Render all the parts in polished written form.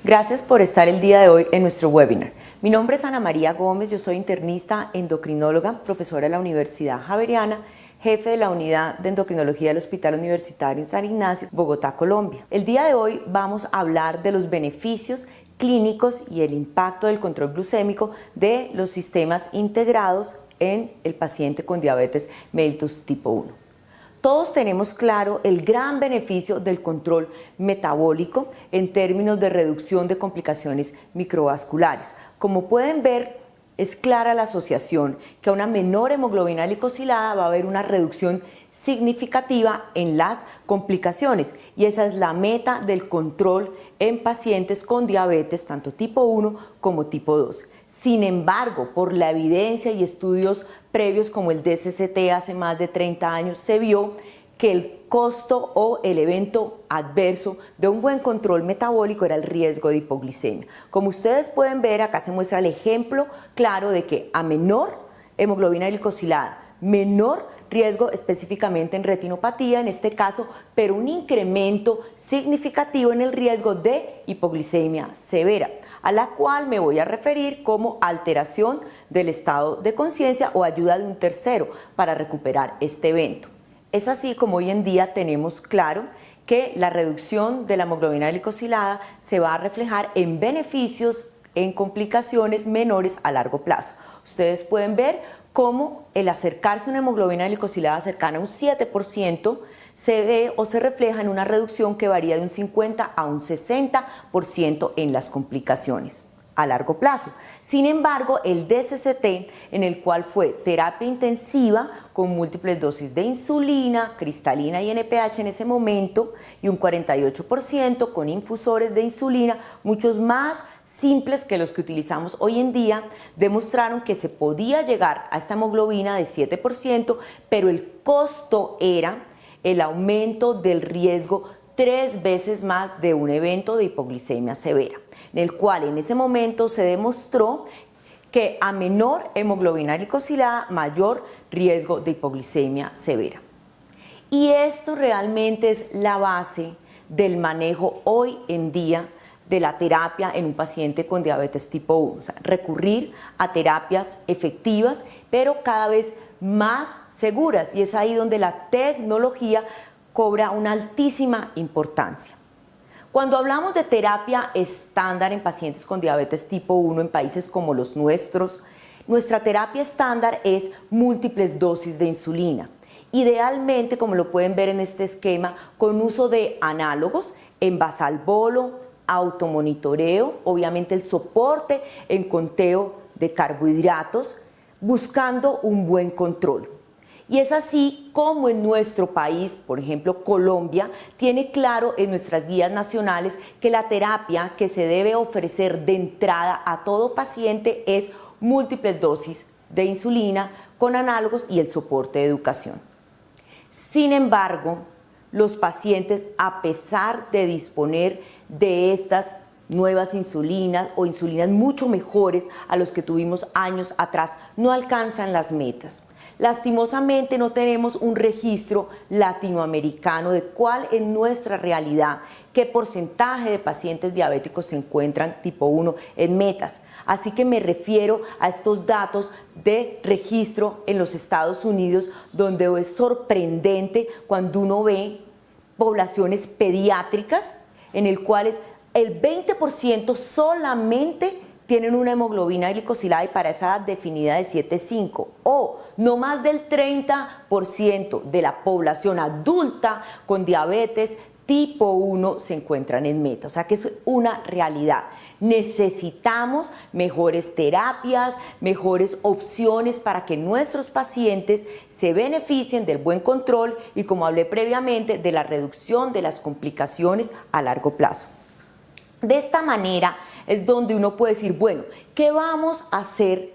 Gracias por estar el día de hoy en nuestro webinar. Mi nombre es Ana María Gómez, yo soy internista endocrinóloga, profesora de la Universidad Javeriana, jefe de la Unidad de Endocrinología del Hospital Universitario San Ignacio, Bogotá, Colombia. El día de hoy vamos a hablar de los beneficios clínicos y el impacto del control glucémico de los sistemas integrados en el paciente con diabetes mellitus tipo 1. Todos tenemos claro el gran beneficio del control metabólico en términos de reducción de complicaciones microvasculares. Como pueden ver, es clara la asociación que a una menor hemoglobina glicosilada va a haber una reducción significativa en las complicaciones, y esa es la meta del control en pacientes con diabetes tanto tipo 1 como tipo 2. Sin embargo, por la evidencia y estudios previos como el DSCT hace más de 30 años, se vio que el costo o el evento adverso de un buen control metabólico era el riesgo de hipoglicemia. Como ustedes pueden ver, acá se muestra el ejemplo claro de que a menor hemoglobina glicosilada, menor riesgo específicamente en retinopatía en este caso, pero un incremento significativo en el riesgo de hipoglicemia severa, a la cual me voy a referir como alteración del estado de conciencia o ayuda de un tercero para recuperar este evento. Es así como hoy en día tenemos claro que la reducción de la hemoglobina glicosilada se va a reflejar en beneficios en complicaciones menores a largo plazo. Ustedes pueden ver cómo el acercarse a una hemoglobina glicosilada cercana a un 7% se ve o se refleja en una reducción que varía de un 50 a un 60% en las complicaciones a largo plazo. Sin embargo, el DSCT, en el cual fue terapia intensiva con múltiples dosis de insulina, cristalina y NPH en ese momento, y un 48% con infusores de insulina, muchos más simples que los que utilizamos hoy en día, demostraron que se podía llegar a esta hemoglobina de 7%, pero el costo era el aumento del riesgo 3 veces más de un evento de hipoglicemia severa, en el cual en ese momento se demostró que a menor hemoglobina glicosilada, mayor riesgo de hipoglicemia severa. Y esto realmente es la base del manejo hoy en día de la terapia en un paciente con diabetes tipo 1, o sea, recurrir a terapias efectivas, pero cada vez más seguras, y es ahí donde la tecnología cobra una altísima importancia. Cuando hablamos de terapia estándar en pacientes con diabetes tipo 1 en países como los nuestros, nuestra terapia estándar es múltiples dosis de insulina. Idealmente, como lo pueden ver en este esquema, con uso de análogos en basal bolo, automonitoreo, obviamente el soporte en conteo de carbohidratos, buscando un buen control. Y es así como en nuestro país, por ejemplo Colombia, tiene claro en nuestras guías nacionales que la terapia que se debe ofrecer de entrada a todo paciente es múltiples dosis de insulina con análogos y el soporte de educación. Sin embargo, los pacientes, a pesar de disponer de estas nuevas insulinas o insulinas mucho mejores a los que tuvimos años atrás, no alcanzan las metas. Lastimosamente no tenemos un registro latinoamericano de cuál es nuestra realidad, qué porcentaje de pacientes diabéticos se encuentran tipo 1 en metas. Así que me refiero a estos datos de registro en los Estados Unidos, donde es sorprendente cuando uno ve poblaciones pediátricas en el cual el 20% solamente tienen una hemoglobina glicosilada y para esa edad definida de 7,5, o no más del 30% de la población adulta con diabetes tipo 1 se encuentran en meta. O sea que es una realidad. Necesitamos mejores terapias, mejores opciones para que nuestros pacientes se beneficien del buen control y, como hablé previamente, de la reducción de las complicaciones a largo plazo. De esta manera es donde uno puede decir, bueno, ¿qué vamos a hacer?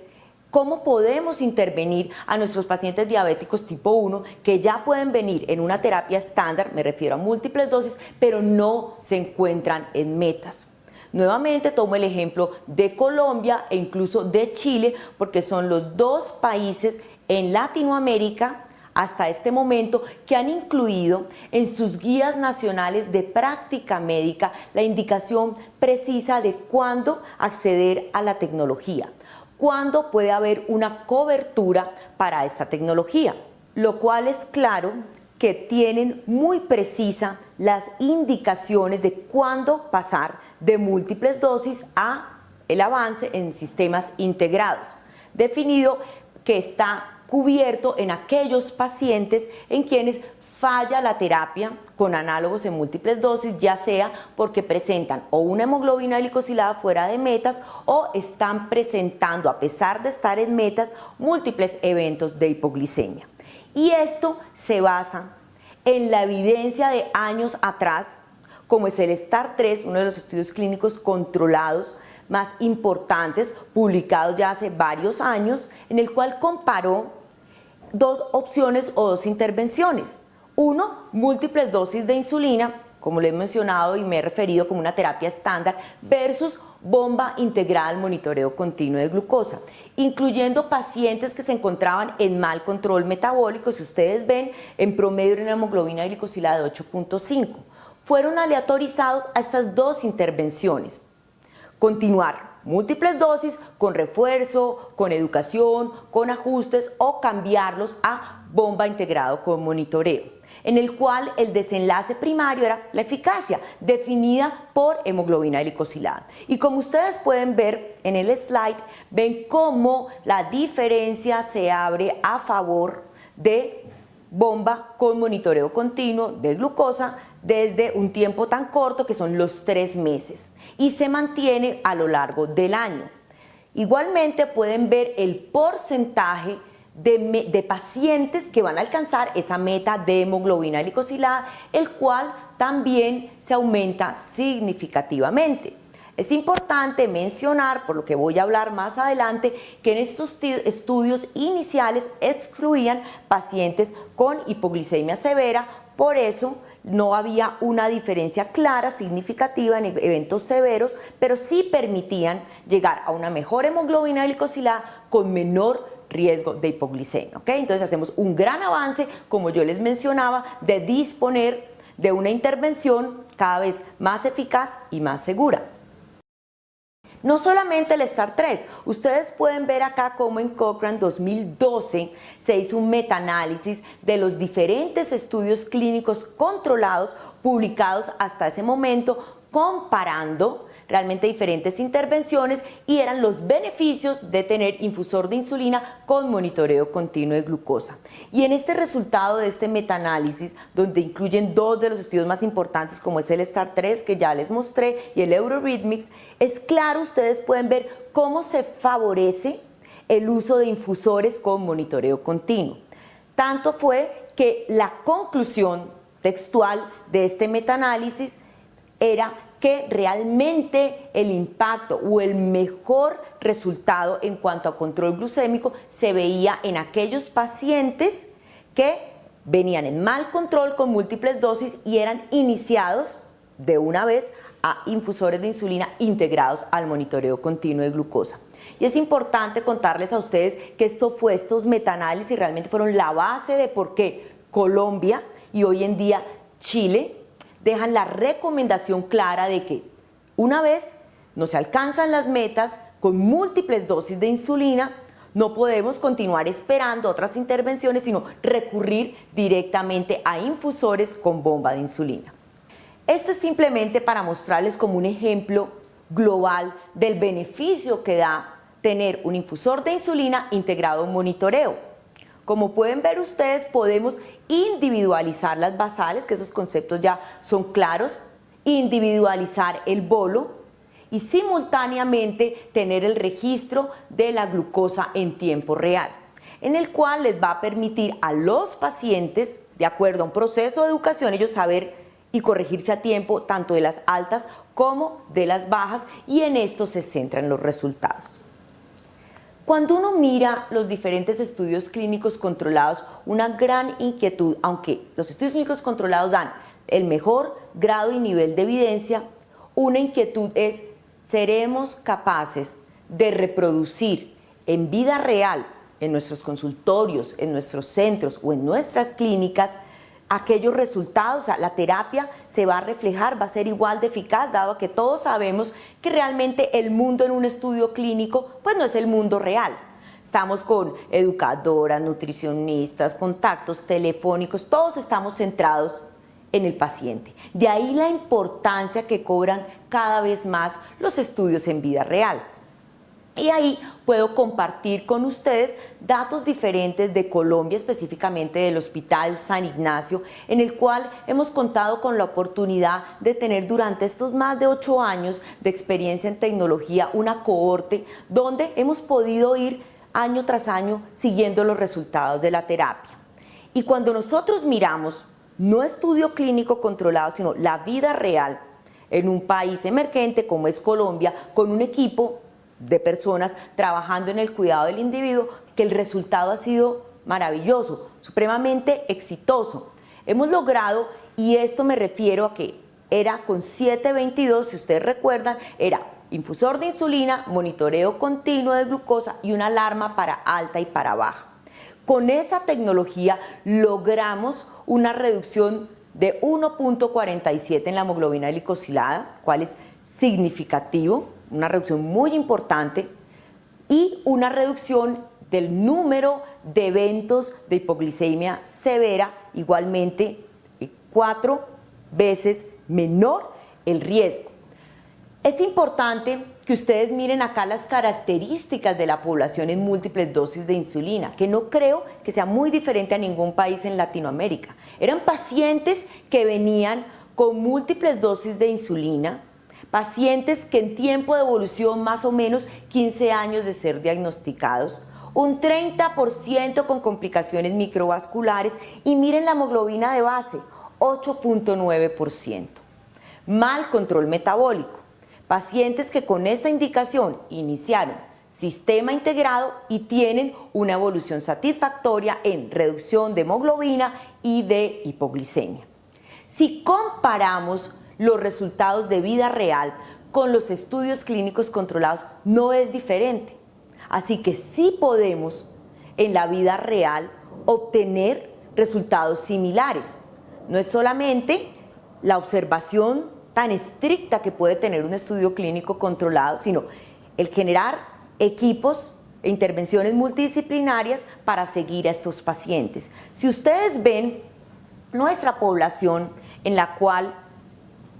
¿Cómo podemos intervenir a nuestros pacientes diabéticos tipo 1 que ya pueden venir en una terapia estándar, me refiero a múltiples dosis, pero no se encuentran en metas? Nuevamente tomo el ejemplo de Colombia e incluso de Chile, porque son los dos países en Latinoamérica hasta este momento que han incluido en sus guías nacionales de práctica médica la indicación precisa de cuándo acceder a la tecnología, cuándo puede haber una cobertura para esta tecnología, lo cual es claro que tienen muy precisa las indicaciones de cuándo pasar de múltiples dosis a el avance en sistemas integrados, definido que está cubierto en aquellos pacientes en quienes falla la terapia con análogos en múltiples dosis, ya sea porque presentan o una hemoglobina glicosilada fuera de metas o están presentando, a pesar de estar en metas, múltiples eventos de hipoglicemia. Y esto se basa en la evidencia de años atrás, como es el STAR-3, uno de los estudios clínicos controlados más importantes, publicados ya hace varios años, en el cual comparó dos opciones o dos intervenciones. Uno, múltiples dosis de insulina, como le he mencionado y me he referido como una terapia estándar, versus bomba integrada al monitoreo continuo de glucosa, incluyendo pacientes que se encontraban en mal control metabólico. Si ustedes ven, en promedio una hemoglobina glicosilada de 8.5. Fueron aleatorizados a estas dos intervenciones. Continuar múltiples dosis con refuerzo, con educación, con ajustes o cambiarlos a bomba integrado con monitoreo, en el cual el desenlace primario era la eficacia, definida por hemoglobina glicosilada. Y como ustedes pueden ver en el slide, ven cómo la diferencia se abre a favor de bomba con monitoreo continuo de glucosa desde un tiempo tan corto que son los 3 meses y se mantiene a lo largo del año. Igualmente pueden ver el porcentaje de pacientes que van a alcanzar esa meta de hemoglobina glicosilada, el cual también se aumenta significativamente. Es importante mencionar, por lo que voy a hablar más adelante, que en estos estudios iniciales excluían pacientes con hipoglicemia severa, por eso no había una diferencia clara, significativa en eventos severos, pero sí permitían llegar a una mejor hemoglobina glicosilada con menor riesgo de hipoglicemia. ¿Okay? Entonces hacemos un gran avance, como yo les mencionaba, de disponer de una intervención cada vez más eficaz y más segura. No solamente el STAR-3, ustedes pueden ver acá cómo en Cochrane 2012 se hizo un metaanálisis de los diferentes estudios clínicos controlados publicados hasta ese momento, comparando realmente diferentes intervenciones y eran los beneficios de tener infusor de insulina con monitoreo continuo de glucosa. Y en este resultado de este metaanálisis, donde incluyen dos de los estudios más importantes como es el STAR-3 que ya les mostré y el Eurorhythmics, es claro, ustedes pueden ver cómo se favorece el uso de infusores con monitoreo continuo. Tanto fue que la conclusión textual de este metaanálisis era que realmente el impacto o el mejor resultado en cuanto a control glucémico se veía en aquellos pacientes que venían en mal control con múltiples dosis y eran iniciados de una vez a infusores de insulina integrados al monitoreo continuo de glucosa. Y es importante contarles a ustedes que estos metaanálisis realmente fueron la base de por qué Colombia y hoy en día Chile dejan la recomendación clara de que una vez no se alcanzan las metas con múltiples dosis de insulina, no podemos continuar esperando otras intervenciones, sino recurrir directamente a infusores con bomba de insulina. Esto es simplemente para mostrarles como un ejemplo global del beneficio que da tener un infusor de insulina integrado en monitoreo. Como pueden ver ustedes, podemos individualizar las basales, que esos conceptos ya son claros, individualizar el bolo y simultáneamente tener el registro de la glucosa en tiempo real, en el cual les va a permitir a los pacientes, de acuerdo a un proceso de educación, ellos saber y corregirse a tiempo tanto de las altas como de las bajas, y en esto se centran los resultados. Cuando uno mira los diferentes estudios clínicos controlados, una gran inquietud, aunque los estudios clínicos controlados dan el mejor grado y nivel de evidencia, una inquietud es, ¿seremos capaces de reproducir en vida real, en nuestros consultorios, en nuestros centros o en nuestras clínicas, aquellos resultados, o sea, la terapia se va a reflejar, va a ser igual de eficaz, dado que todos sabemos que realmente el mundo en un estudio clínico pues no es el mundo real. Estamos con educadoras, nutricionistas, contactos telefónicos, todos estamos centrados en el paciente. De ahí la importancia que cobran cada vez más los estudios en vida real. Y ahí puedo compartir con ustedes datos diferentes de Colombia, específicamente del Hospital San Ignacio, en el cual hemos contado con la oportunidad de tener durante estos más de 8 años de experiencia en tecnología una cohorte donde hemos podido ir año tras año siguiendo los resultados de la terapia. Y cuando nosotros miramos, no estudio clínico controlado, sino la vida real en un país emergente como es Colombia, con un equipo de personas trabajando en el cuidado del individuo, que el resultado ha sido maravilloso, supremamente exitoso. Hemos logrado, y esto me refiero a que era con 722, si ustedes recuerdan, era infusor de insulina, monitoreo continuo de glucosa y una alarma para alta y para baja. Con esa tecnología logramos una reducción de 1.47 en la hemoglobina glicosilada, cual es significativo, una reducción muy importante, y una reducción del número de eventos de hipoglicemia severa, igualmente 4 veces menor el riesgo. Es importante que ustedes miren acá las características de la población en múltiples dosis de insulina, que no creo que sea muy diferente a ningún país en Latinoamérica. Eran pacientes que venían con múltiples dosis de insulina, pacientes que en tiempo de evolución más o menos 15 años de ser diagnosticados, un 30% con complicaciones microvasculares y miren la hemoglobina de base, 8.9%. Mal control metabólico, pacientes que con esta indicación iniciaron sistema integrado y tienen una evolución satisfactoria en reducción de hemoglobina y de hipoglicemia. Si comparamos los resultados de vida real con los estudios clínicos controlados, no es diferente. Así que sí podemos en la vida real obtener resultados similares. No es solamente la observación tan estricta que puede tener un estudio clínico controlado, sino el generar equipos e intervenciones multidisciplinarias para seguir a estos pacientes. Si ustedes ven nuestra población, en la cual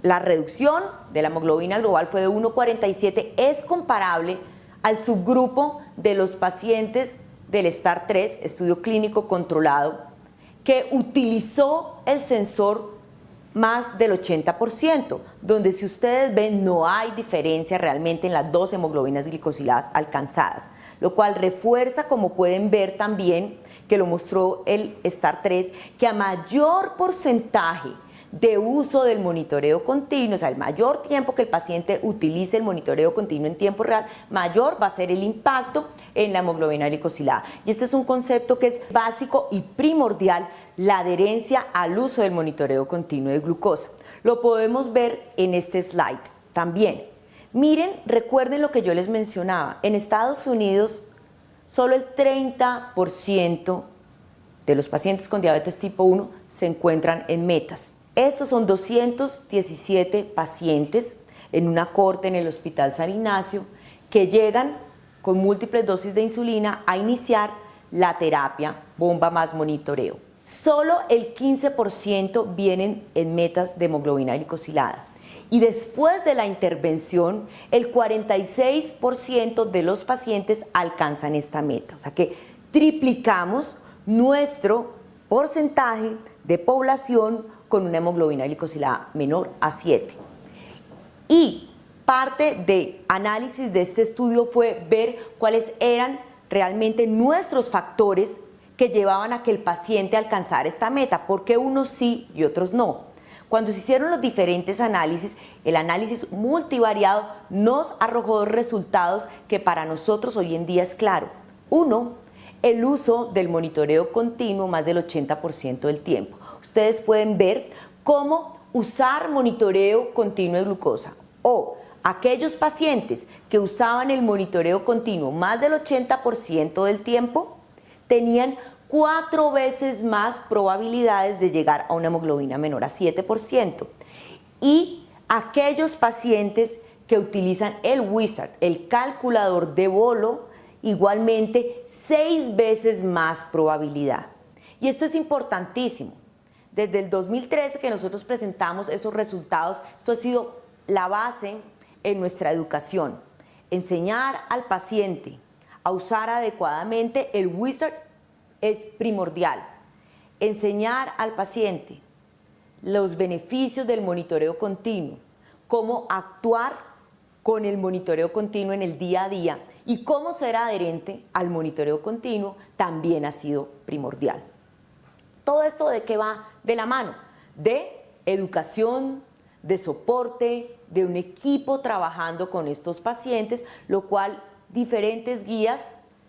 la reducción de la hemoglobina global fue de 1.47, es comparable al subgrupo de los pacientes del STAR-3, estudio clínico controlado, que utilizó el sensor más del 80%, donde si ustedes ven no hay diferencia realmente en las dos hemoglobinas glicosiladas alcanzadas, lo cual refuerza, como pueden ver también, que lo mostró el STAR-3, que a mayor porcentaje de uso del monitoreo continuo, o sea, el mayor tiempo que el paciente utilice el monitoreo continuo en tiempo real, mayor va a ser el impacto en la hemoglobina glicosilada. Y este es un concepto que es básico y primordial, la adherencia al uso del monitoreo continuo de glucosa. Lo podemos ver en este slide también. Miren, recuerden lo que yo les mencionaba, en Estados Unidos solo el 30% de los pacientes con diabetes tipo 1 se encuentran en metas. Estos son 217 pacientes en una cohorte en el Hospital San Ignacio que llegan con múltiples dosis de insulina a iniciar la terapia bomba más monitoreo. Solo el 15% vienen en metas de hemoglobina glicosilada. Y después de la intervención, el 46% de los pacientes alcanzan esta meta. O sea que triplicamos nuestro porcentaje de población con una hemoglobina glicosilada menor a 7. Y parte de análisis de este estudio fue ver cuáles eran realmente nuestros factores que llevaban a que el paciente alcanzara esta meta, porque unos sí y otros no. Cuando se hicieron los diferentes análisis, el análisis multivariado nos arrojó dos resultados que para nosotros hoy en día es claro. Uno, el uso del monitoreo continuo más del 80% del tiempo. Ustedes pueden ver cómo usar monitoreo continuo de glucosa o aquellos pacientes que usaban el monitoreo continuo más del 80% del tiempo tenían 4 veces más probabilidades de llegar a una hemoglobina menor a 7%. Y aquellos pacientes que utilizan el Wizard, el calculador de bolo, igualmente 6 veces más probabilidad. Y esto es importantísimo. Desde el 2013 que nosotros presentamos esos resultados, esto ha sido la base en nuestra educación. Enseñar al paciente a usar adecuadamente el Wizard es primordial. Enseñar al paciente los beneficios del monitoreo continuo, cómo actuar con el monitoreo continuo en el día a día y cómo ser adherente al monitoreo continuo también ha sido primordial. ¿Todo esto de qué va? De la mano, de educación, de soporte, de un equipo trabajando con estos pacientes, lo cual diferentes guías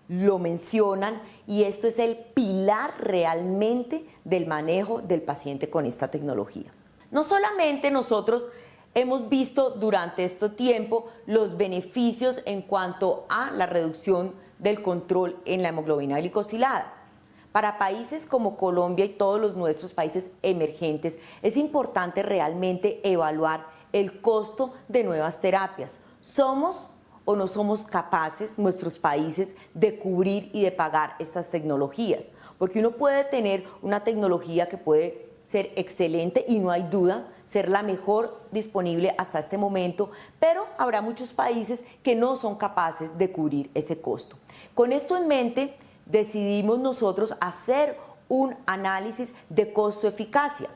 lo mencionan y esto es el pilar realmente del manejo del paciente con esta tecnología. No solamente nosotros hemos visto durante este tiempo los beneficios en cuanto a la reducción del control en la hemoglobina glicosilada. Para países como Colombia y todos los nuestros países emergentes es importante realmente evaluar el costo de nuevas terapias. ¿Somos o no somos capaces, nuestros países, de cubrir y de pagar estas tecnologías? Porque uno puede tener una tecnología que puede ser excelente y no hay duda, ser la mejor disponible hasta este momento, pero habrá muchos países que no son capaces de cubrir ese costo. Con esto en mente, decidimos nosotros hacer un análisis de costo-eficacia.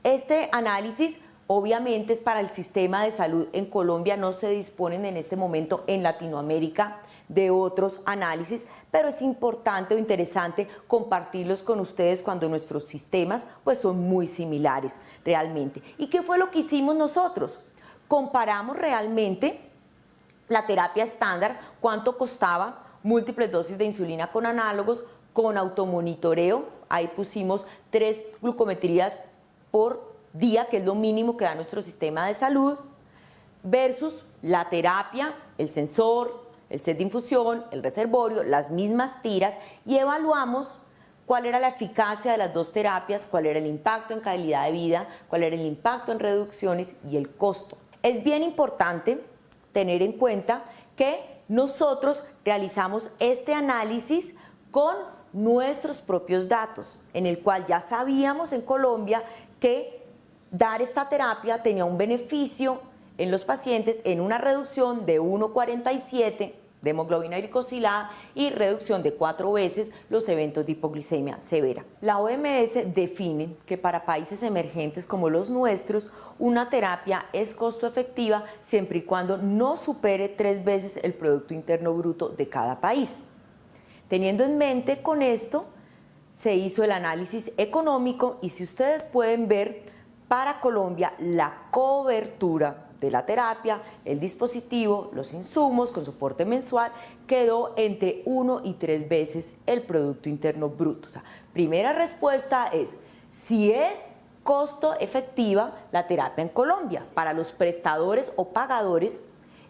Este análisis obviamente es para el sistema de salud en Colombia, no se disponen en este momento en Latinoamérica de otros análisis, pero es importante o interesante compartirlos con ustedes cuando nuestros sistemas pues son muy similares realmente. ¿Y qué fue lo que hicimos nosotros? Comparamos realmente la terapia estándar, cuánto costaba, múltiples dosis de insulina con análogos, con automonitoreo, ahí pusimos 3 glucometrías por día, que es lo mínimo que da nuestro sistema de salud, versus la terapia, el sensor, el set de infusión, el reservorio, las mismas tiras, y evaluamos cuál era la eficacia de las dos terapias, cuál era el impacto en calidad de vida, cuál era el impacto en reducciones y el costo. Es bien importante tener en cuenta que nosotros realizamos este análisis con nuestros propios datos, en el cual ya sabíamos en Colombia que dar esta terapia tenía un beneficio en los pacientes en una reducción de 1,47 de hemoglobina glicosilada y reducción de 4 veces los eventos de hipoglicemia severa. La OMS define que para países emergentes como los nuestros, una terapia es costo efectiva siempre y cuando no supere 3 veces el Producto Interno Bruto de cada país. Teniendo en mente con esto, se hizo el análisis económico y si ustedes pueden ver, para Colombia la cobertura de la terapia, el dispositivo, los insumos con soporte mensual quedó entre 1 y 3 veces el Producto Interno Bruto. O sea, primera respuesta es, si es costo efectiva la terapia en Colombia. Para los prestadores o pagadores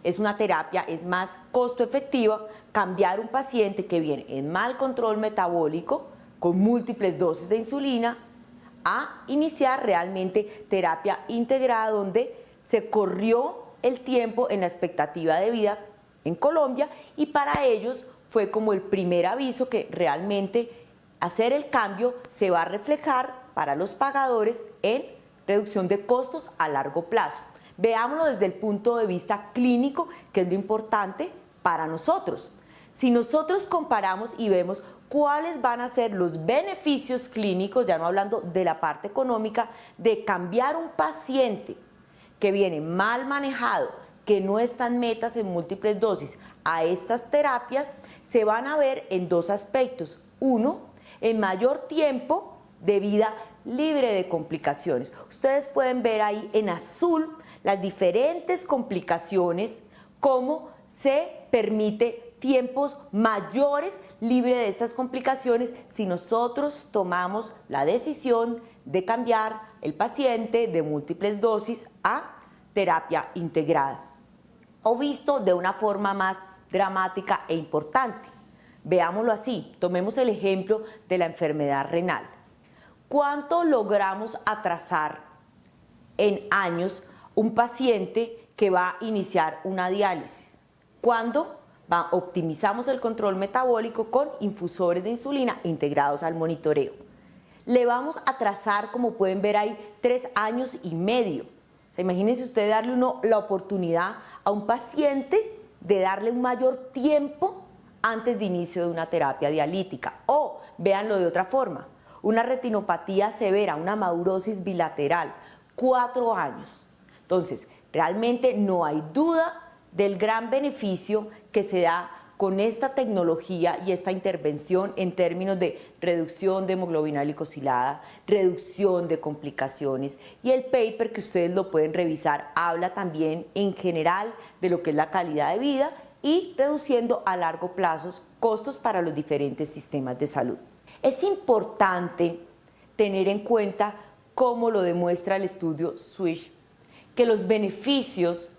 es una terapia, es más costo efectiva cambiar un paciente que viene en mal control metabólico con múltiples dosis de insulina a iniciar realmente terapia integrada donde se corrió el tiempo en la expectativa de vida en Colombia y para ellos fue como el primer aviso que realmente hacer el cambio se va a reflejar para los pagadores en reducción de costos a largo plazo. Veámoslo desde el punto de vista clínico, que es lo importante para nosotros. Si nosotros comparamos y vemos cuáles van a ser los beneficios clínicos, ya no hablando de la parte económica, de cambiar un paciente que viene mal manejado, que no están metas en múltiples dosis a estas terapias, se van a ver en dos aspectos. Uno, en mayor tiempo de vida libre de complicaciones. Ustedes pueden ver ahí en azul las diferentes complicaciones, cómo se permite tiempos mayores libre de estas complicaciones si nosotros tomamos la decisión de cambiar el paciente de múltiples dosis a terapia integrada. O visto de una forma más dramática e importante, Veámoslo así, tomemos el ejemplo de la enfermedad renal. ¿Cuánto logramos atrasar en años un paciente que va a iniciar una diálisis? ¿Cuándo? Optimizamos el control metabólico con infusores de insulina integrados al monitoreo. Le vamos a atrasar, como pueden ver ahí, 3 años y medio. O sea, imagínense usted darle la oportunidad a un paciente de darle un mayor tiempo antes de inicio de una terapia dialítica. O, véanlo de otra forma, una retinopatía severa, una amaurosis bilateral, 4 años. Entonces, realmente no hay duda del gran beneficio que se da con esta tecnología y esta intervención en términos de reducción de hemoglobina glicosilada, reducción de complicaciones, y el paper que ustedes lo pueden revisar habla también en general de lo que es la calidad de vida y reduciendo a largo plazo costos para los diferentes sistemas de salud. Es importante tener en cuenta, como lo demuestra el estudio SWISH, que los beneficios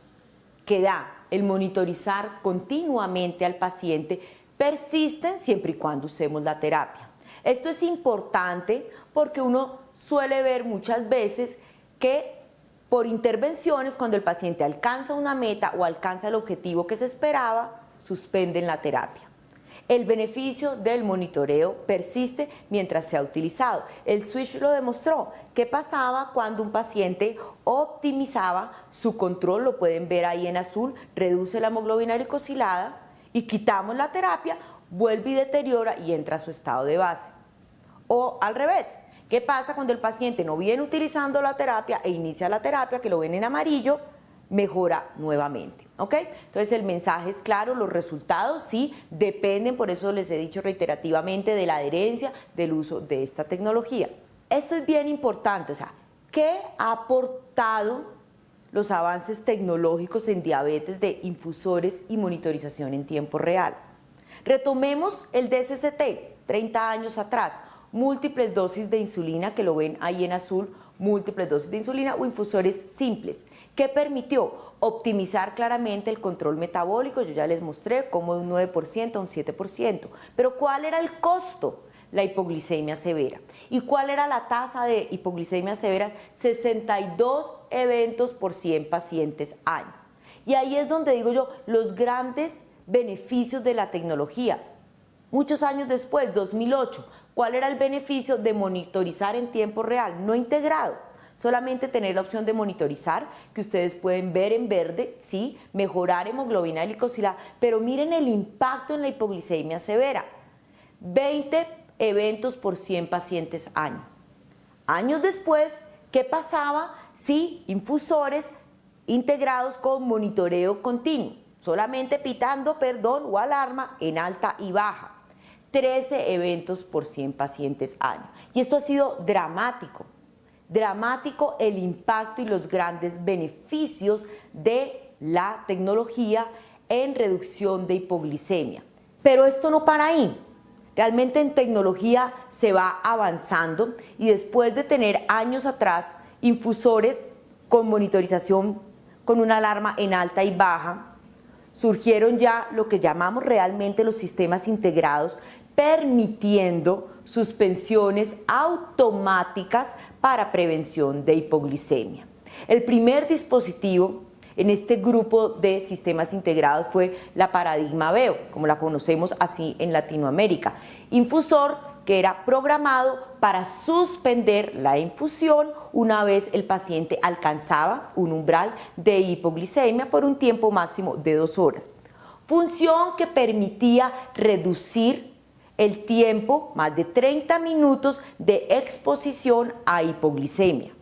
que da el monitorizar continuamente al paciente persisten siempre y cuando usemos la terapia. Esto es importante porque uno suele ver muchas veces que por intervenciones, cuando el paciente alcanza una meta o alcanza el objetivo que se esperaba, suspenden la terapia. El beneficio del monitoreo persiste mientras sea utilizado. El SWISH lo demostró. ¿Qué pasaba cuando un paciente optimizaba su control? Lo pueden ver ahí en azul, reduce la hemoglobina glicosilada y quitamos la terapia, vuelve y deteriora y entra a su estado de base. O al revés, ¿qué pasa cuando el paciente no viene utilizando la terapia e inicia la terapia, que lo ven en amarillo? Mejora nuevamente, ¿ok? Entonces el mensaje es claro, los resultados sí dependen, por eso les he dicho reiterativamente, de la adherencia del uso de esta tecnología. Esto es bien importante, o sea, ¿qué ha aportado los avances tecnológicos en diabetes de infusores y monitorización en tiempo real? Retomemos el DSCT, 30 años atrás, múltiples dosis de insulina, que lo ven ahí en azul, múltiples dosis de insulina o infusores simples. ¿Qué permitió? Optimizar claramente el control metabólico. Yo ya les mostré cómo de un 9% a un 7%. Pero ¿cuál era el costo? La hipoglicemia severa. ¿Y cuál era la tasa de hipoglicemia severa? 62 eventos por 100 pacientes año. Y ahí es donde digo yo, los grandes beneficios de la tecnología. Muchos años después, 2008, ¿cuál era el beneficio de monitorizar en tiempo real? No integrado, solamente tener la opción de monitorizar, que ustedes pueden ver en verde, ¿sí? Mejorar hemoglobina glicosilada, pero miren el impacto en la hipoglicemia severa. 20 eventos por 100 pacientes año. Años después, ¿qué pasaba si infusores integrados con monitoreo continuo? Solamente pitando, o alarma en alta y baja. 13 eventos por 100 pacientes año. Y esto ha sido dramático. Dramático el impacto y los grandes beneficios de la tecnología en reducción de hipoglicemia. Pero esto no para ahí. Realmente en tecnología se va avanzando y después de tener años atrás infusores con monitorización con una alarma en alta y baja, surgieron ya lo que llamamos realmente los sistemas integrados, permitiendo suspensiones automáticas para prevención de hipoglicemia. El primer dispositivo en este grupo de sistemas integrados fue la Paradigma Veo, como la conocemos así en Latinoamérica. Infusor que era programado para suspender la infusión una vez el paciente alcanzaba un umbral de hipoglicemia por un tiempo máximo de 2 horas. Función que permitía reducir el tiempo, más de 30 minutos de exposición a hipoglicemia,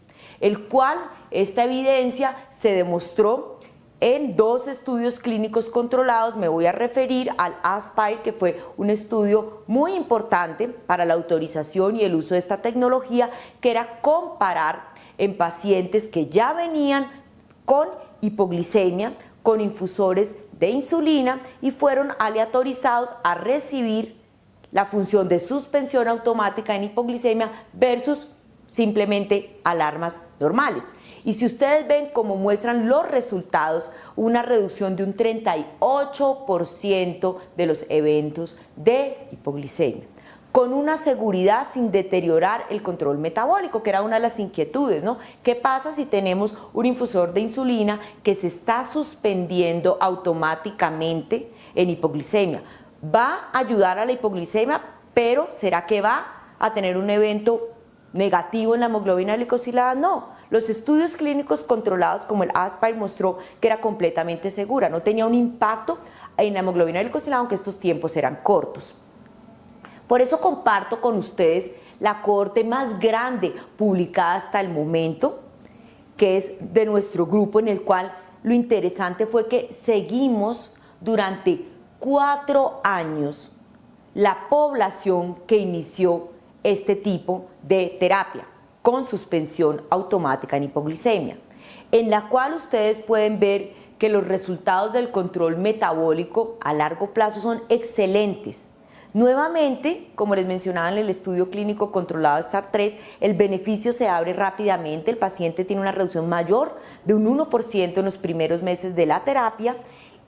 el cual esta evidencia se demostró en 2 estudios clínicos controlados. Me voy a referir al ASPIRE, que fue un estudio muy importante para la autorización y el uso de esta tecnología, que era comparar en pacientes que ya venían con hipoglicemia, con infusores de insulina y fueron aleatorizados a recibir la función de suspensión automática en hipoglicemia versus simplemente alarmas normales. Y si ustedes ven cómo muestran los resultados, una reducción de un 38% de los eventos de hipoglicemia, con una seguridad sin deteriorar el control metabólico, que era una de las inquietudes, ¿no? ¿Qué pasa si tenemos un infusor de insulina que se está suspendiendo automáticamente en hipoglicemia? Va a ayudar a la hipoglicemia, pero ¿será que va a tener un evento negativo en la hemoglobina glicosilada? No. Los estudios clínicos controlados como el ASPIRE mostró que era completamente segura, no tenía un impacto en la hemoglobina glicosilada, aunque estos tiempos eran cortos. Por eso comparto con ustedes la cohorte más grande publicada hasta el momento, que es de nuestro grupo, en el cual lo interesante fue que seguimos durante 4 años la población que inició este tipo de terapia con suspensión automática en hipoglicemia, en la cual ustedes pueden ver que los resultados del control metabólico a largo plazo son excelentes. Nuevamente, como les mencionaba en el estudio clínico controlado STAR-3, el beneficio se abre rápidamente, el paciente tiene una reducción mayor de un 1% en los primeros meses de la terapia,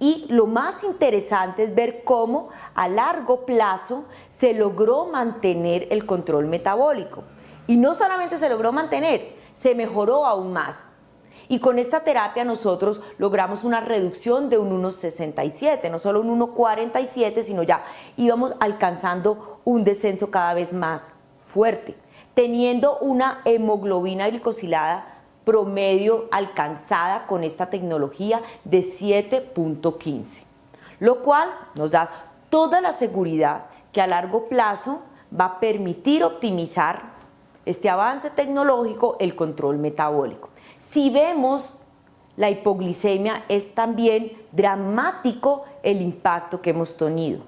y lo más interesante es ver cómo a largo plazo se logró mantener el control metabólico. Y no solamente se logró mantener, se mejoró aún más. Y con esta terapia nosotros logramos una reducción de un 1,67, no solo un 1,47, sino ya íbamos alcanzando un descenso cada vez más fuerte, teniendo una hemoglobina glicosilada promedio alcanzada con esta tecnología de 7,15, lo cual nos da toda la seguridad que a largo plazo va a permitir optimizar este avance tecnológico, el control metabólico. Si vemos la hipoglicemia, es también dramático el impacto que hemos tenido.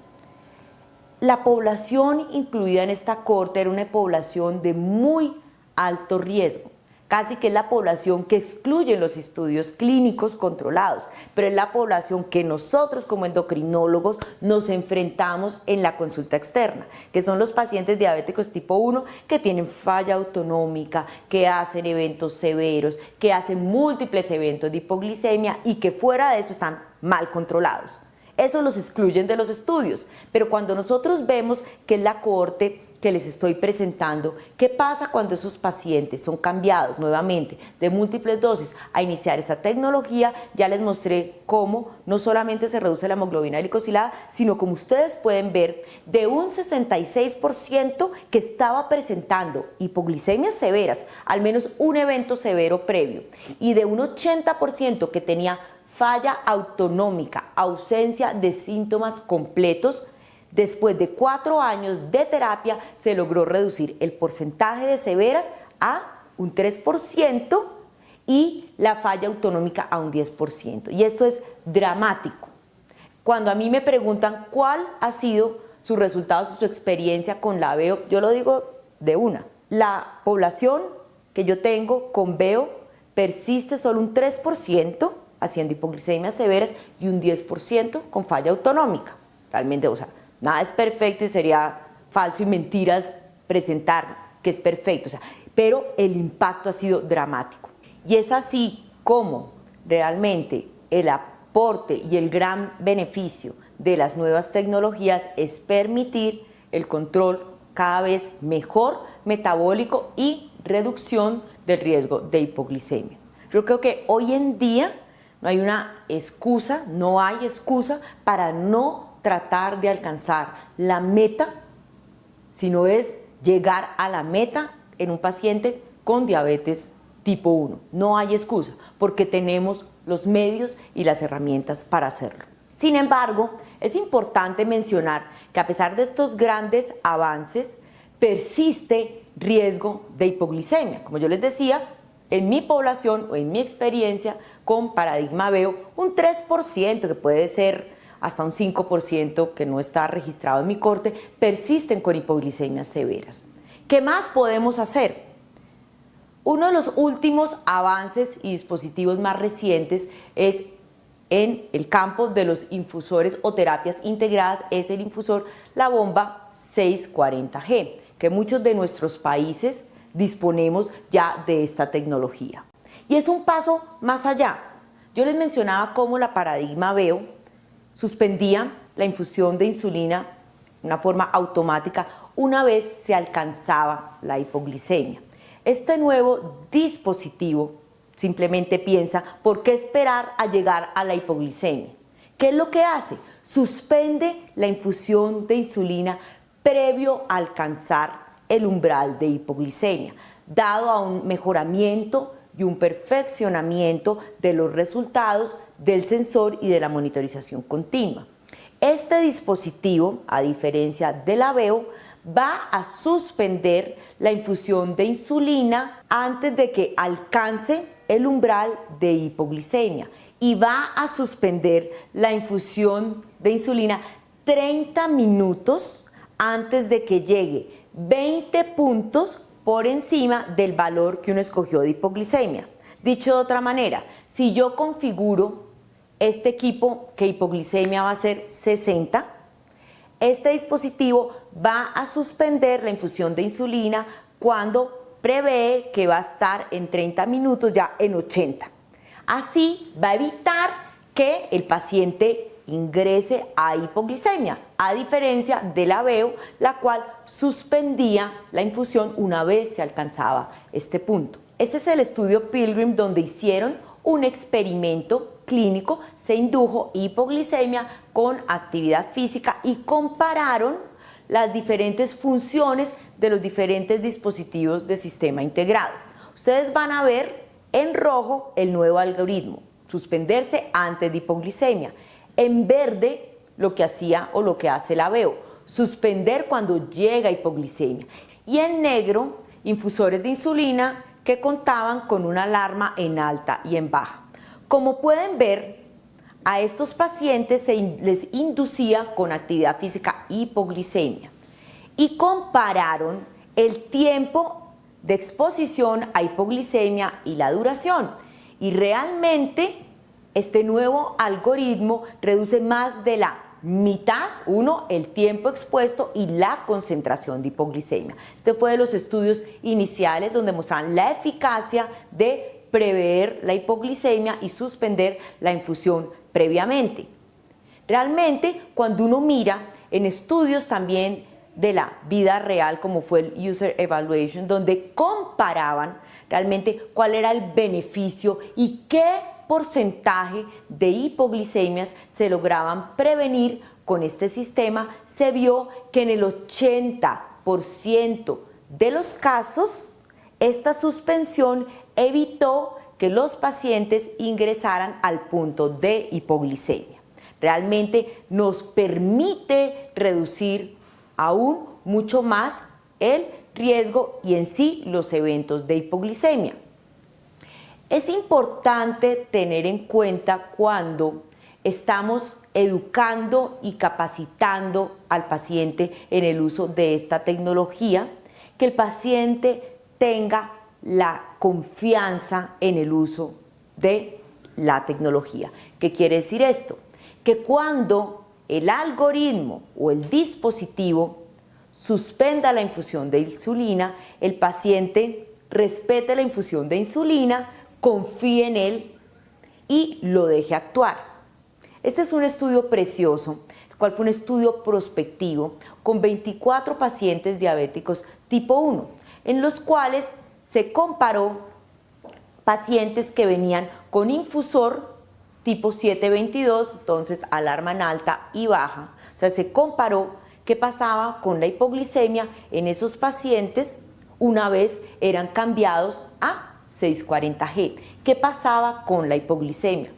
La población incluida en esta cohorte era una población de muy alto riesgo, casi que es la población que excluyen los estudios clínicos controlados, pero es la población que nosotros como endocrinólogos nos enfrentamos en la consulta externa, que son los pacientes diabéticos tipo 1 que tienen falla autonómica, que hacen eventos severos, que hacen múltiples eventos de hipoglicemia y que fuera de eso están mal controlados. Eso los excluyen de los estudios, pero cuando nosotros vemos que es la cohorte que les estoy presentando, ¿qué pasa cuando esos pacientes son cambiados nuevamente de múltiples dosis a iniciar esa tecnología? Ya les mostré cómo no solamente se reduce la hemoglobina glicosilada, sino como ustedes pueden ver, de un 66% que estaba presentando hipoglicemias severas, al menos un evento severo previo, y de un 80% que tenía falla autonómica, ausencia de síntomas completos. Después de 4 años de terapia se logró reducir el porcentaje de severas a un 3% y la falla autonómica a un 10%. Y esto es dramático. Cuando a mí me preguntan cuál ha sido su resultado, su experiencia con la VEO, yo lo digo de una. La población que yo tengo con VEO persiste solo un 3% haciendo hipoglicemias severas y un 10% con falla autonómica. Realmente, o sea, nada es perfecto y sería falso y mentiras presentar que es perfecto, o sea, pero el impacto ha sido dramático. Y es así como realmente el aporte y el gran beneficio de las nuevas tecnologías es permitir el control cada vez mejor metabólico y reducción del riesgo de hipoglicemia. Yo creo que hoy en día no hay excusa para no tratar de alcanzar la meta, sino es llegar a la meta en un paciente con diabetes tipo 1. No hay excusa, porque tenemos los medios y las herramientas para hacerlo. Sin embargo, es importante mencionar que a pesar de estos grandes avances, persiste riesgo de hipoglicemia. Como yo les decía, en mi población o en mi experiencia con paradigma VEO, un 3%, que puede ser hasta un 5% que no está registrado en mi cohorte, persisten con hipoglicemias severas. ¿Qué más podemos hacer? Uno de los últimos avances y dispositivos más recientes es en el campo de los infusores o terapias integradas, es el infusor, la bomba 640G, que muchos de nuestros países disponemos ya de esta tecnología. Y es un paso más allá. Yo les mencionaba cómo la paradigma AVEO suspendía la infusión de insulina de una forma automática una vez se alcanzaba la hipoglicemia. Este nuevo dispositivo simplemente piensa, ¿por qué esperar a llegar a la hipoglicemia? ¿Qué es lo que hace? Suspende la infusión de insulina previo a alcanzar el umbral de hipoglicemia, dado a un mejoramiento y un perfeccionamiento de los resultados del sensor y de la monitorización continua. Este dispositivo, a diferencia del AVEO, va a suspender la infusión de insulina antes de que alcance el umbral de hipoglicemia y va a suspender la infusión de insulina 30 minutos antes de que llegue 20 puntos por encima del valor que uno escogió de hipoglicemia. Dicho de otra manera, si yo configuro este equipo que hipoglicemia va a ser 60, este dispositivo va a suspender la infusión de insulina cuando prevé que va a estar en 30 minutos ya en 80. Así va a evitar que el paciente ingrese a hipoglicemia, a diferencia del AVEO, la cual suspendía la infusión una vez se alcanzaba este punto. Este es el estudio Pilgrim, donde hicieron un experimento clínico, se indujo hipoglicemia con actividad física y compararon las diferentes funciones de los diferentes dispositivos de sistema integrado. Ustedes van a ver en rojo el nuevo algoritmo, suspenderse antes de hipoglicemia. En verde, lo que hacía o lo que hace el AVEO, suspender cuando llega hipoglicemia. Y en negro, infusores de insulina que contaban con una alarma en alta y en baja. Como pueden ver, a estos pacientes les inducía con actividad física hipoglicemia y compararon el tiempo de exposición a hipoglicemia y la duración. Y realmente este nuevo algoritmo reduce más de la mitad, el tiempo expuesto y la concentración de hipoglicemia. Este fue de los estudios iniciales donde mostraban la eficacia de prever la hipoglicemia y suspender la infusión previamente. Realmente, cuando uno mira en estudios también de la vida real, como fue el User Evaluation, donde comparaban realmente cuál era el beneficio y qué porcentaje de hipoglicemias se lograban prevenir con este sistema, se vio que en el 80% de los casos esta suspensión evitó que los pacientes ingresaran al punto de hipoglicemia. Realmente nos permite reducir aún mucho más el riesgo y en sí los eventos de hipoglicemia. Es importante tener en cuenta cuando estamos educando y capacitando al paciente en el uso de esta tecnología, que el paciente tenga la confianza en el uso de la tecnología. ¿Qué quiere decir esto? Que cuando el algoritmo o el dispositivo suspenda la infusión de insulina, el paciente respete la infusión de insulina, confíe en él y lo deje actuar. Este es un estudio precioso, el cual fue un estudio prospectivo con 24 pacientes diabéticos tipo 1, en los cuales se comparó pacientes que venían con infusor tipo 722, entonces alarma en alta y baja. O sea, se comparó qué pasaba con la hipoglicemia en esos pacientes una vez eran cambiados a 640G. ¿Qué pasaba con la hipoglicemia?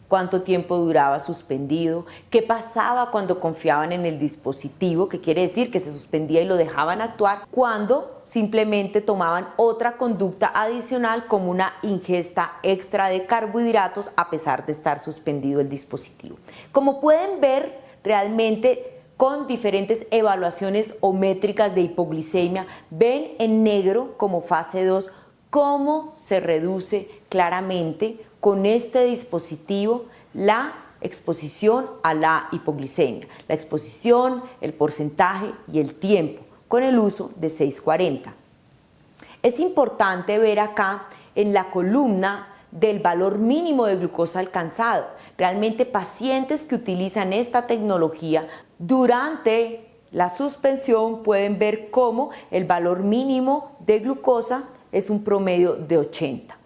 ¿Cuánto tiempo duraba suspendido? ¿Qué pasaba cuando confiaban en el dispositivo? Que quiere decir que se suspendía y lo dejaban actuar cuando simplemente tomaban otra conducta adicional como una ingesta extra de carbohidratos a pesar de estar suspendido el dispositivo. Como pueden ver, realmente con diferentes evaluaciones o métricas de hipoglicemia, ven en negro como fase 2 cómo se reduce claramente con este dispositivo la exposición a la hipoglicemia, la exposición, el porcentaje y el tiempo con el uso de 640. Es importante ver acá en la columna del valor mínimo de glucosa alcanzado. Realmente pacientes que utilizan esta tecnología durante la suspensión pueden ver cómo el valor mínimo de glucosa es un promedio de 80.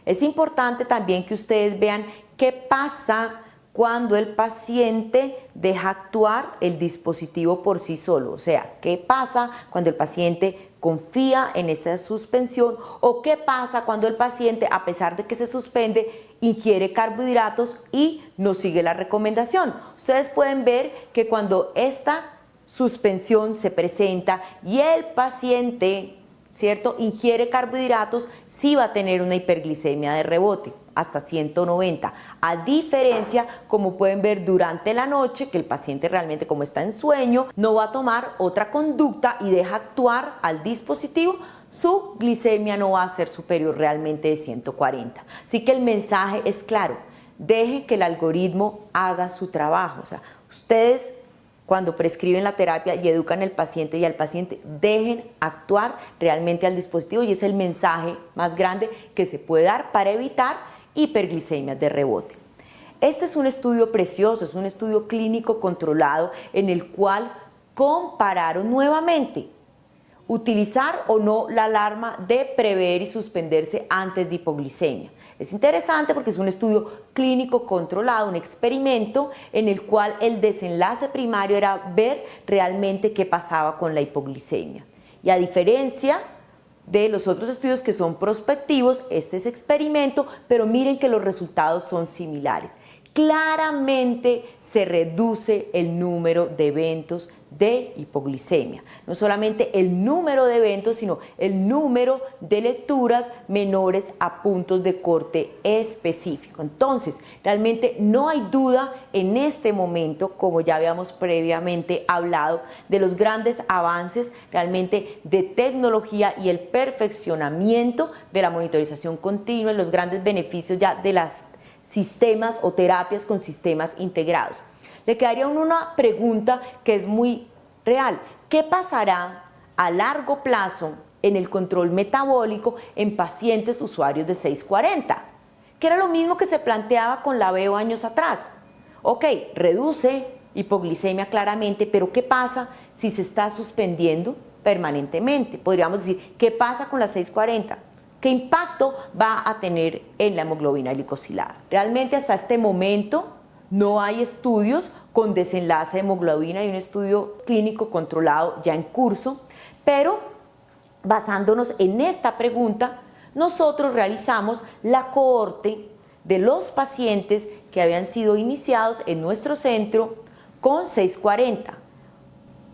Es importante también que ustedes vean qué pasa cuando el paciente deja actuar el dispositivo por sí solo. O sea, qué pasa cuando el paciente confía en esta suspensión o qué pasa cuando el paciente, a pesar de que se suspende, ingiere carbohidratos y no sigue la recomendación. Ustedes pueden ver que cuando esta suspensión se presenta y el paciente, ¿cierto?, ingiere carbohidratos, sí va a tener una hiperglicemia de rebote, hasta 190. A diferencia, como pueden ver durante la noche, que el paciente realmente, como está en sueño, no va a tomar otra conducta y deja actuar al dispositivo, su glicemia no va a ser superior realmente de 140. Así que el mensaje es claro: deje que el algoritmo haga su trabajo. O sea, ustedes, cuando prescriben la terapia y educan al paciente y al paciente, dejen actuar realmente al dispositivo, y es el mensaje más grande que se puede dar para evitar hiperglicemias de rebote. Este es un estudio precioso, es un estudio clínico controlado en el cual compararon nuevamente utilizar o no la alarma de prever y suspenderse antes de hipoglicemia. Es interesante porque es un estudio clínico controlado, un experimento en el cual el desenlace primario era ver realmente qué pasaba con la hipoglicemia. Y a diferencia de los otros estudios que son prospectivos, este es experimento, pero miren que los resultados son similares. Claramente se reduce el número de eventos de hipoglicemia. No solamente el número de eventos, sino el número de lecturas menores a puntos de corte específico. Entonces, realmente no hay duda en este momento, como ya habíamos previamente hablado, de los grandes avances realmente de tecnología y el perfeccionamiento de la monitorización continua y los grandes beneficios ya de las sistemas o terapias con sistemas integrados. Le quedaría una pregunta que es muy real: ¿qué pasará a largo plazo en el control metabólico en pacientes usuarios de 640? Que era lo mismo que se planteaba con la VEO años atrás. Ok, reduce hipoglicemia claramente, pero ¿qué pasa si se está suspendiendo permanentemente? Podríamos decir, ¿qué pasa con la 640? ¿Qué impacto va a tener en la hemoglobina glicosilada? Realmente hasta este momento no hay estudios con desenlace de hemoglobina, hay un estudio clínico controlado ya en curso, pero basándonos en esta pregunta, nosotros realizamos la cohorte de los pacientes que habían sido iniciados en nuestro centro con 640.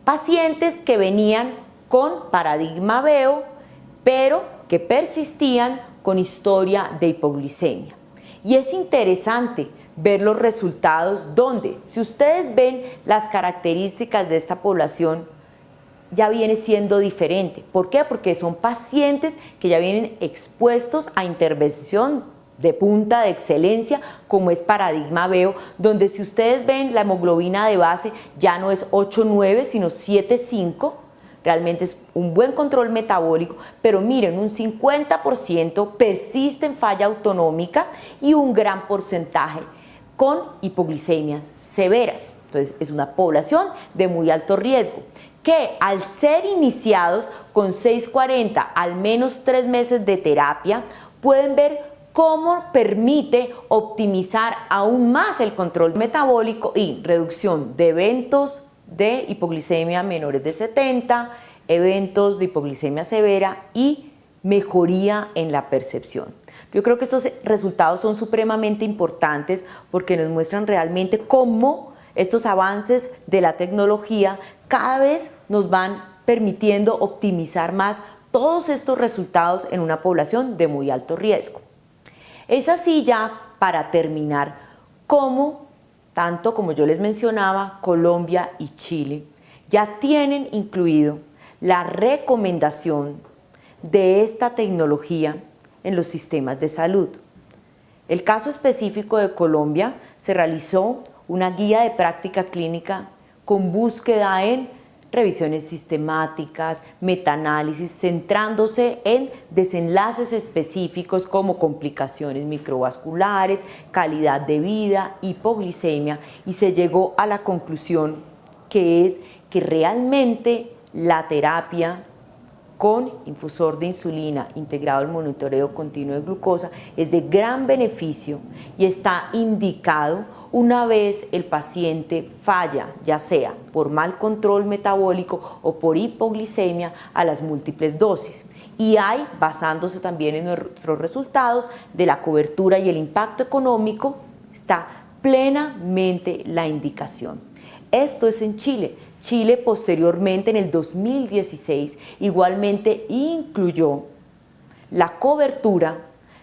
Pacientes que venían con paradigma VEO, pero que persistían con historia de hipoglicemia. Y es interesante ver los resultados donde, si ustedes ven las características de esta población, ya viene siendo diferente. ¿Por qué? Porque son pacientes que ya vienen expuestos a intervención de punta de excelencia, como es paradigma VEO, donde si ustedes ven la hemoglobina de base ya no es 8,9 sino 7,5. Realmente es un buen control metabólico, pero miren, un 50% persiste en falla autonómica y un gran porcentaje con hipoglicemias severas. Entonces es una población de muy alto riesgo que, al ser iniciados con 640 al menos 3 meses de terapia, pueden ver cómo permite optimizar aún más el control metabólico y reducción de eventos de hipoglicemia menores de 70, eventos de hipoglicemia severa y mejoría en la percepción. Yo creo que estos resultados son supremamente importantes porque nos muestran realmente cómo estos avances de la tecnología cada vez nos van permitiendo optimizar más todos estos resultados en una población de muy alto riesgo. Es así, ya para terminar, cómo, tanto como yo les mencionaba, Colombia y Chile ya tienen incluido la recomendación de esta tecnología en los sistemas de salud. El caso específico de Colombia, se realizó una guía de práctica clínica con búsqueda en revisiones sistemáticas, metaanálisis, centrándose en desenlaces específicos como complicaciones microvasculares, calidad de vida, hipoglicemia, y se llegó a la conclusión que es que realmente la terapia con infusor de insulina integrado al monitoreo continuo de glucosa es de gran beneficio y está indicado una vez el paciente falla, ya sea por mal control metabólico o por hipoglicemia a las múltiples dosis. Y hay, basándose también en nuestros resultados de la cobertura y el impacto económico, está plenamente la indicación. Esto es en Chile. Chile posteriormente en el 2016 igualmente incluyó la cobertura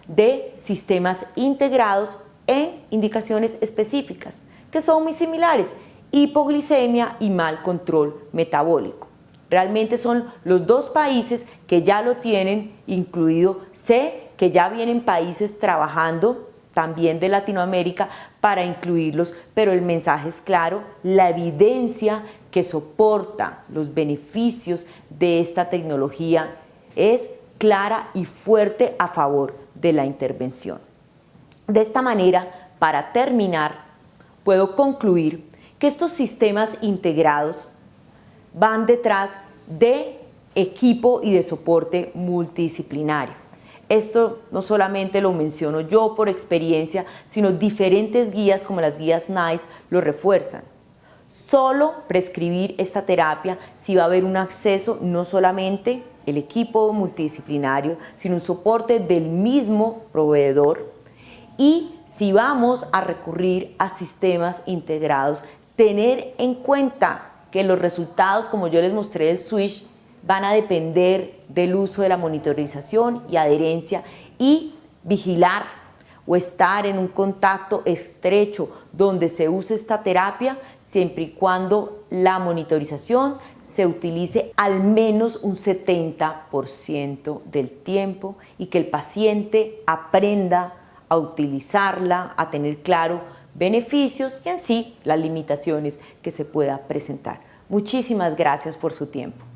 de sistemas integrados en indicaciones específicas, que son muy similares, hipoglicemia y mal control metabólico. Realmente son los dos países que ya lo tienen incluido. Sé que ya vienen países trabajando también de Latinoamérica para incluirlos, pero el mensaje es claro, la evidencia que soporta los beneficios de esta tecnología es clara y fuerte a favor de la intervención. De esta manera, para terminar, puedo concluir que estos sistemas integrados van detrás de equipo y de soporte multidisciplinario. Esto no solamente lo menciono yo por experiencia, sino diferentes guías como las guías NICE lo refuerzan. Solo prescribir esta terapia si va a haber un acceso, no solamente el equipo multidisciplinario, sino un soporte del mismo proveedor. Y si vamos a recurrir a sistemas integrados, tener en cuenta que los resultados, como yo les mostré del switch, van a depender del uso de la monitorización y adherencia, y vigilar o estar en un contacto estrecho donde se use esta terapia siempre y cuando la monitorización se utilice al menos un 70% del tiempo y que el paciente aprenda a utilizarla, a tener claro beneficios y en sí las limitaciones que se pueda presentar. Muchísimas gracias por su tiempo.